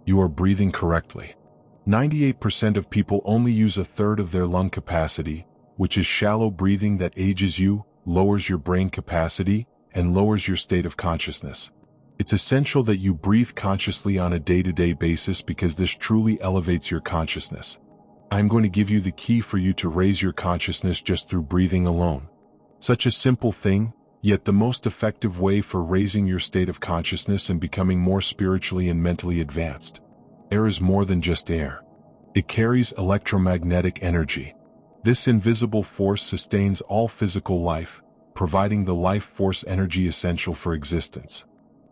You are breathing correctly. 98% of people only use a third of their lung capacity, which is shallow breathing that ages you, lowers your brain capacity, and lowers your state of consciousness. It's essential that you breathe consciously on a day-to-day basis because this truly elevates your consciousness. I'm going to give you the key for you to raise your consciousness just through breathing alone. Such a simple thing, yet the most effective way for raising your state of consciousness and becoming more spiritually and mentally advanced. Air is more than just air. It carries electromagnetic energy. This invisible force sustains all physical life, providing the life force energy essential for existence.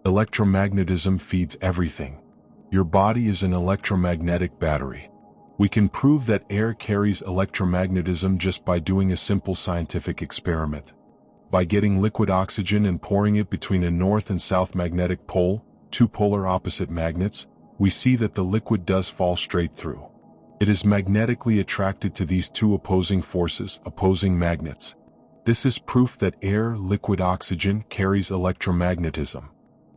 Electromagnetism feeds everything. Your body is an electromagnetic battery. We can prove that air carries electromagnetism just by doing a simple scientific experiment. By getting liquid oxygen and pouring it between a north and south magnetic pole, two polar opposite magnets, we see that the liquid does fall straight through. It is magnetically attracted to these two opposing forces, opposing magnets. This is proof that air, liquid oxygen, carries electromagnetism.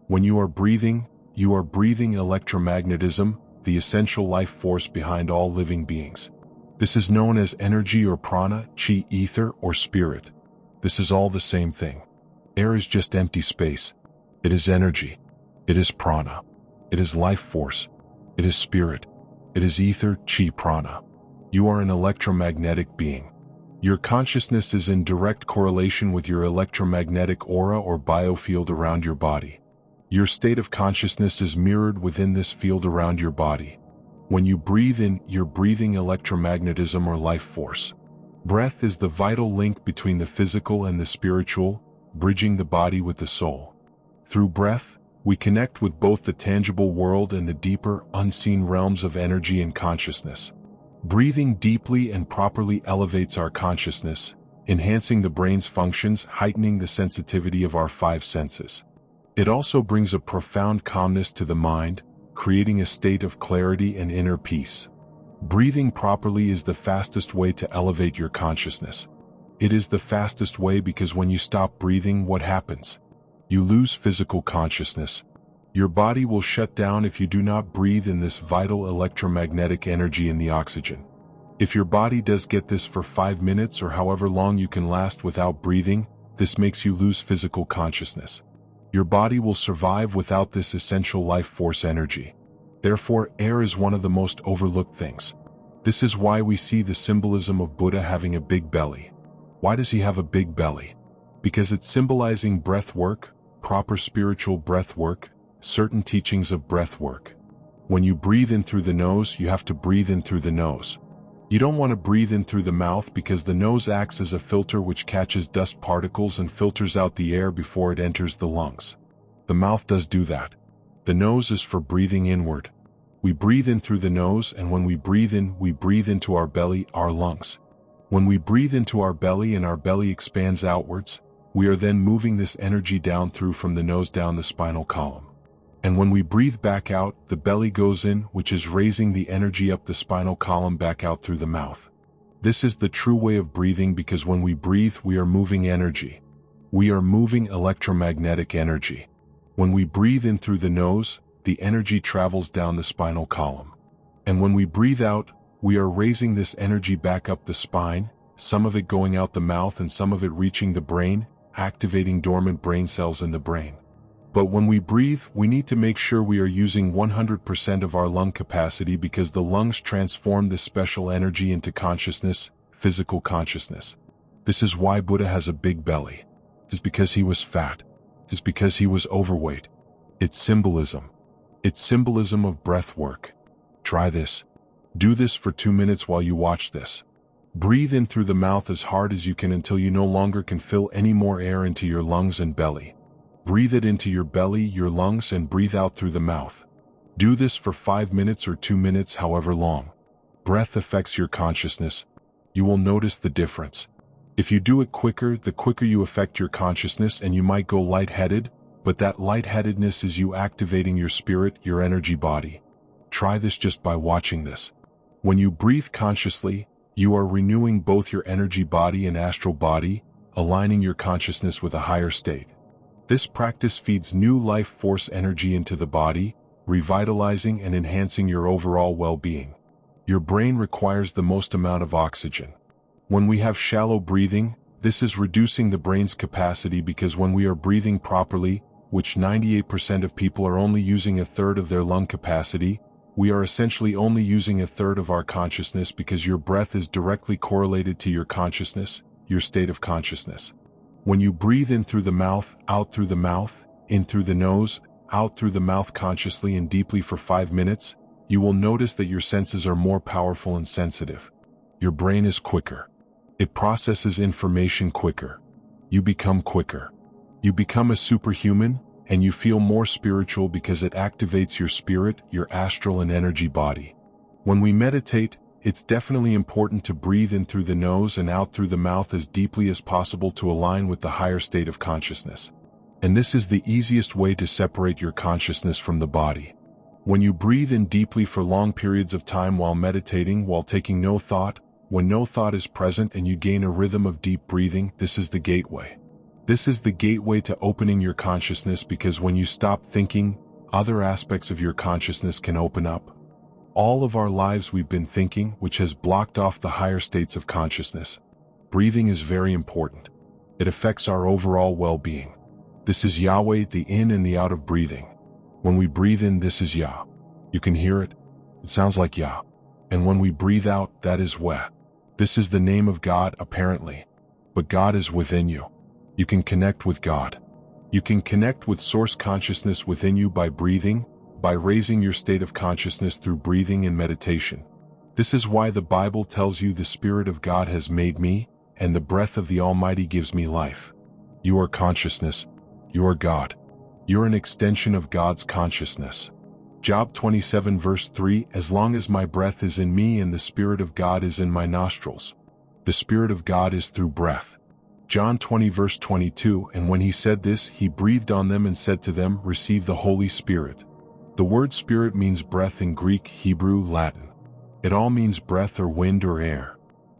When you are breathing electromagnetism, the essential life force behind all living beings. This is known as energy or prana, chi, ether, or spirit. This is all the same thing. Air is just empty space. It is energy. It is prana. It is life force. It is spirit. It is ether, chi, prana. You are an electromagnetic being. Your consciousness is in direct correlation with your electromagnetic aura or biofield around your body. Your state of consciousness is mirrored within this field around your body. When you breathe in, you're breathing electromagnetism or life force. Breath is the vital link between the physical and the spiritual, bridging the body with the soul. Through breath, we connect with both the tangible world and the deeper, unseen realms of energy and consciousness. Breathing deeply and properly elevates our consciousness, enhancing the brain's functions, heightening the sensitivity of our five senses. It also brings a profound calmness to the mind, creating a state of clarity and inner peace. Breathing properly is the fastest way to elevate your consciousness. It is the fastest way because when you stop breathing, what happens? You lose physical consciousness. Your body will shut down if you do not breathe in this vital electromagnetic energy in the oxygen. If your body does get this for 5 minutes or however long you can last without breathing, this makes you lose physical consciousness. Your body will survive without this essential life force energy. Therefore, air is one of the most overlooked things. This is why we see the symbolism of Buddha having a big belly. Why does he have a big belly? Because it's symbolizing breath work, proper spiritual breath work, certain teachings of breath work. When you breathe in through the nose, you have to breathe in through the nose. You don't want to breathe in through the mouth because the nose acts as a filter which catches dust particles and filters out the air before it enters the lungs. The mouth does do that. The nose is for breathing inward. We breathe in through the nose, and when we breathe in, we breathe into our belly, our lungs. When we breathe into our belly and our belly expands outwards, we are then moving this energy down through from the nose down the spinal column. And when we breathe back out, the belly goes in, which is raising the energy up the spinal column back out through the mouth. This is the true way of breathing because when we breathe, we are moving energy. We are moving electromagnetic energy. When we breathe in through the nose, the energy travels down the spinal column. And when we breathe out, we are raising this energy back up the spine, some of it going out the mouth and some of it reaching the brain, activating dormant brain cells in the brain. But when we breathe, we need to make sure we are using 100% of our lung capacity because the lungs transform this special energy into consciousness, physical consciousness. This is why Buddha has a big belly. Just because he was fat. Just because he was overweight. It's symbolism. It's symbolism of breath work. Try this. Do this for 2 minutes while you watch this. Breathe in through the mouth as hard as you can until you no longer can fill any more air into your lungs and belly. Breathe it into your belly, your lungs, and breathe out through the mouth. Do this for 5 minutes or 2 minutes, however long. Breath affects your consciousness. You will notice the difference. If you do it quicker, the quicker you affect your consciousness and you might go lightheaded, but that lightheadedness is you activating your spirit, your energy body. Try this just by watching this. When you breathe consciously, you are renewing both your energy body and astral body, aligning your consciousness with a higher state. This practice feeds new life force energy into the body, revitalizing and enhancing your overall well-being. Your brain requires the most amount of oxygen. When we have shallow breathing, this is reducing the brain's capacity because when we are breathing properly, which 98% of people are only using a third of their lung capacity, we are essentially only using a third of our consciousness because your breath is directly correlated to your consciousness, your state of consciousness. When you breathe in through the mouth, out through the mouth, in through the nose, out through the mouth consciously and deeply for 5 minutes, you will notice that your senses are more powerful and sensitive. Your brain is quicker. It processes information quicker. You become quicker. You become a superhuman, and you feel more spiritual because it activates your spirit, your astral and energy body. When we meditate, it's definitely important to breathe in through the nose and out through the mouth as deeply as possible to align with the higher state of consciousness. And this is the easiest way to separate your consciousness from the body. When you breathe in deeply for long periods of time while meditating, while taking no thought, when no thought is present and you gain a rhythm of deep breathing, this is the gateway. This is the gateway to opening your consciousness because when you stop thinking, other aspects of your consciousness can open up. All of our lives we've been thinking, which has blocked off the higher states of consciousness. Breathing is very important. It affects our overall well-being. This is Yahweh, the in and the out of breathing. When we breathe in, this is Yah. You can hear it. It sounds like Yah. And when we breathe out, that is Weh. This is the name of God, apparently. But God is within you. You can connect with God. You can connect with source consciousness within you by breathing, by raising your state of consciousness through breathing and meditation. This is why the Bible tells you the Spirit of God has made me, and the breath of the Almighty gives me life. You are consciousness. You are God. You're an extension of God's consciousness. Job 27 verse 3, as long as my breath is in me and the Spirit of God is in my nostrils. The Spirit of God is through breath. John 20 verse 22, and when he said this, he breathed on them and said to them, receive the Holy Spirit. The word spirit means breath in Greek, Hebrew, Latin. It all means breath or wind or air.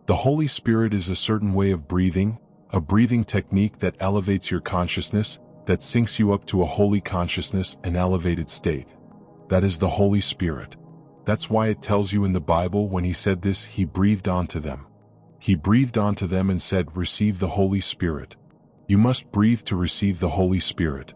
The Holy Spirit is a certain way of breathing, a breathing technique that elevates your consciousness, that syncs you up to a holy consciousness, an elevated state. That is the Holy Spirit. That's why it tells you in the Bible when he said this, he breathed onto them. He breathed onto them and said, receive the Holy Spirit. You must breathe to receive the Holy Spirit.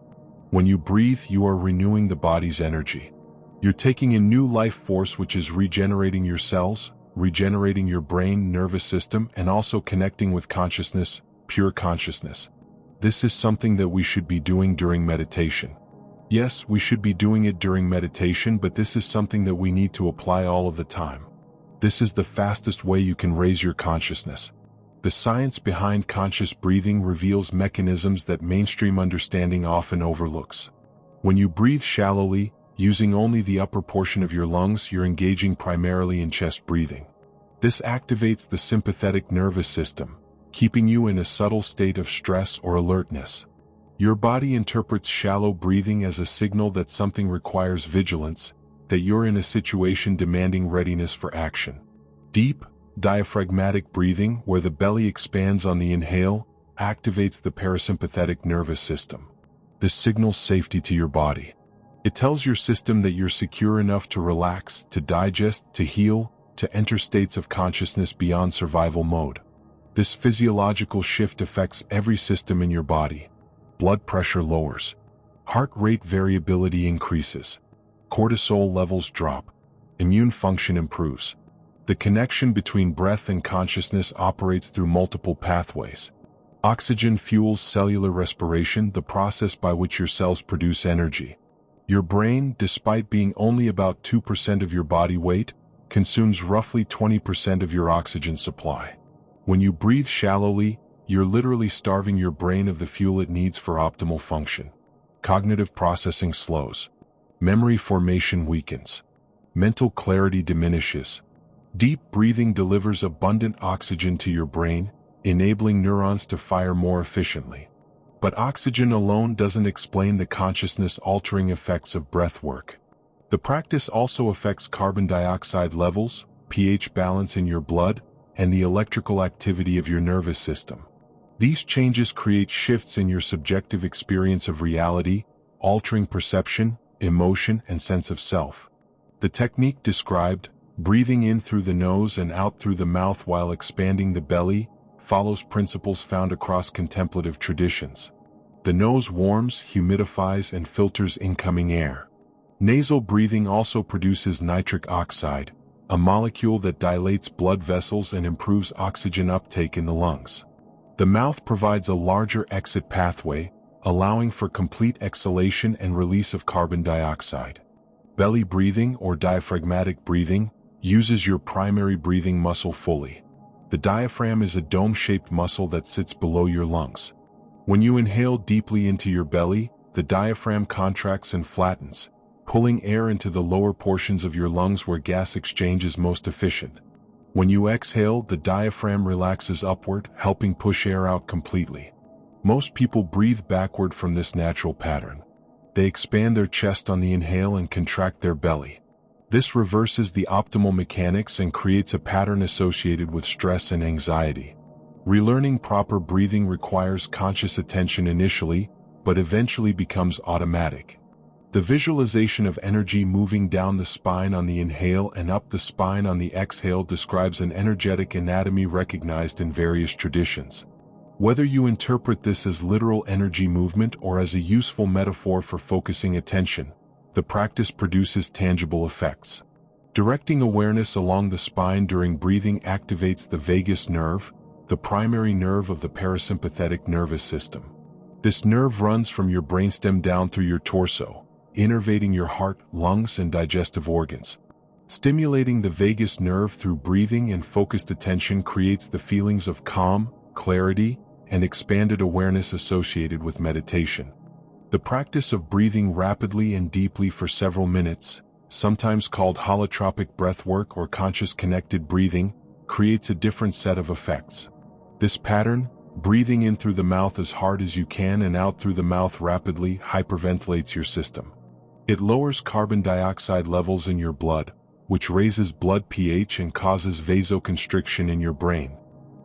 When you breathe, you are renewing the body's energy. You're taking in new life force which is regenerating your cells, regenerating your brain, nervous system, and also connecting with consciousness, pure consciousness. This is something that we should be doing during meditation. Yes, we should be doing it during meditation, but this is something that we need to apply all of the time. This is the fastest way you can raise your consciousness. The science behind conscious breathing reveals mechanisms that mainstream understanding often overlooks. When you breathe shallowly, using only the upper portion of your lungs, you're engaging primarily in chest breathing. This activates the sympathetic nervous system, keeping you in a subtle state of stress or alertness. Your body interprets shallow breathing as a signal that something requires vigilance, that you're in a situation demanding readiness for action. Deep, diaphragmatic breathing, where the belly expands on the inhale, activates the parasympathetic nervous system. This signals safety to your body. It tells your system that you're secure enough to relax, to digest, to heal, to enter states of consciousness beyond survival mode. This physiological shift affects every system in your body. Blood pressure lowers. Heart rate variability increases. Cortisol levels drop. Immune function improves. The connection between breath and consciousness operates through multiple pathways. Oxygen fuels cellular respiration, the process by which your cells produce energy. Your brain, despite being only about 2% of your body weight, consumes roughly 20% of your oxygen supply. When you breathe shallowly, you're literally starving your brain of the fuel it needs for optimal function. Cognitive processing slows. Memory formation weakens. Mental clarity diminishes. Deep breathing delivers abundant oxygen to your brain, enabling neurons to fire more efficiently. But oxygen alone doesn't explain the consciousness-altering effects of breath work. The practice also affects carbon dioxide levels, pH balance in your blood, and the electrical activity of your nervous system. These changes create shifts in your subjective experience of reality, altering perception, emotion, and sense of self. The technique described, breathing in through the nose and out through the mouth while expanding the belly, follows principles found across contemplative traditions. The nose warms, humidifies, and filters incoming air. Nasal breathing also produces nitric oxide, a molecule that dilates blood vessels and improves oxygen uptake in the lungs. The mouth provides a larger exit pathway, allowing for complete exhalation and release of carbon dioxide. Belly breathing, or diaphragmatic breathing, uses your primary breathing muscle fully. The diaphragm is a dome-shaped muscle that sits below your lungs. When you inhale deeply into your belly, the diaphragm contracts and flattens, pulling air into the lower portions of your lungs where gas exchange is most efficient. When you exhale, the diaphragm relaxes upward, helping push air out completely. Most people breathe backward from this natural pattern. They expand their chest on the inhale and contract their belly. This reverses the optimal mechanics and creates a pattern associated with stress and anxiety. Relearning proper breathing requires conscious attention initially, but eventually becomes automatic. The visualization of energy moving down the spine on the inhale and up the spine on the exhale describes an energetic anatomy recognized in various traditions. Whether you interpret this as literal energy movement or as a useful metaphor for focusing attention, the practice produces tangible effects. Directing awareness along the spine during breathing activates the vagus nerve, the primary nerve of the parasympathetic nervous system. This nerve runs from your brainstem down through your torso, innervating your heart, lungs, and digestive organs. Stimulating the vagus nerve through breathing and focused attention creates the feelings of calm, clarity, and expanded awareness associated with meditation. The practice of breathing rapidly and deeply for several minutes, sometimes called holotropic breathwork or conscious connected breathing, creates a different set of effects. This pattern, breathing in through the mouth as hard as you can and out through the mouth rapidly, hyperventilates your system. It lowers carbon dioxide levels in your blood, which raises blood pH and causes vasoconstriction in your brain.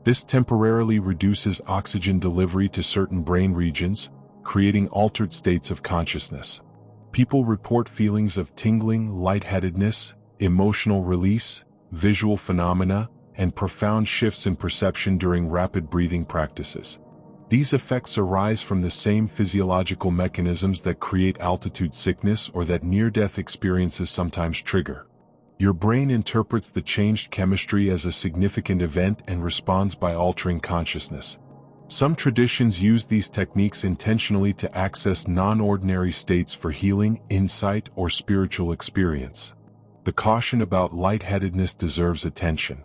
This temporarily reduces oxygen delivery to certain brain regions, creating altered states of consciousness. People report feelings of tingling, lightheadedness, emotional release, visual phenomena, and profound shifts in perception during rapid breathing practices. These effects arise from the same physiological mechanisms that create altitude sickness or that near-death experiences sometimes trigger. Your brain interprets the changed chemistry as a significant event and responds by altering consciousness. Some traditions use these techniques intentionally to access non-ordinary states for healing, insight, or spiritual experience. The caution about lightheadedness deserves attention.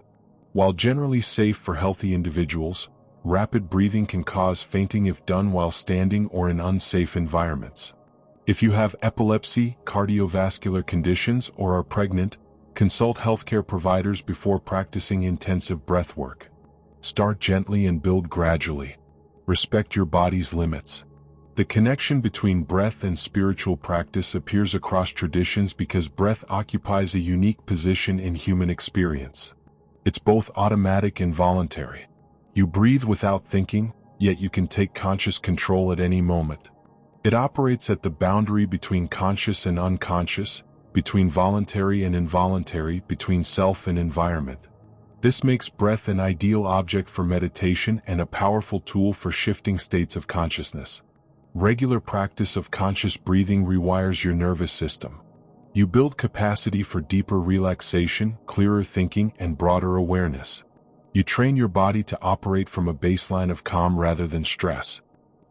While generally safe for healthy individuals, rapid breathing can cause fainting if done while standing or in unsafe environments. If you have epilepsy, cardiovascular conditions, or are pregnant, consult healthcare providers before practicing intensive breath work. Start gently and build gradually. Respect your body's limits. The connection between breath and spiritual practice appears across traditions because breath occupies a unique position in human experience. It's both automatic and voluntary. You breathe without thinking, yet you can take conscious control at any moment. It operates at the boundary between conscious and unconscious, between voluntary and involuntary, between self and environment. This makes breath an ideal object for meditation and a powerful tool for shifting states of consciousness. Regular practice of conscious breathing rewires your nervous system. You build capacity for deeper relaxation, clearer thinking, and broader awareness. You train your body to operate from a baseline of calm rather than stress.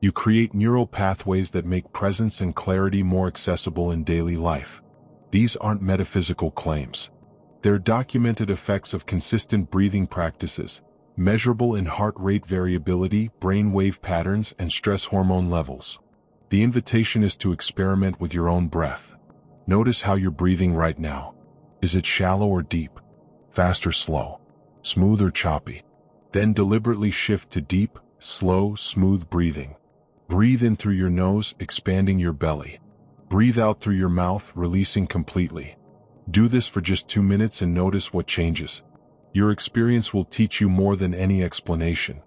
You create neural pathways that make presence and clarity more accessible in daily life. These aren't metaphysical claims. They're documented effects of consistent breathing practices, measurable in heart rate variability, brain wave patterns, and stress hormone levels. The invitation is to experiment with your own breath. Notice how you're breathing right now. Is it shallow or deep? Fast or slow? Smooth or choppy? Then deliberately shift to deep, slow, smooth breathing. Breathe in through your nose, expanding your belly. Breathe out through your mouth, releasing completely. Do this for just 2 minutes and notice what changes. Your experience will teach you more than any explanation.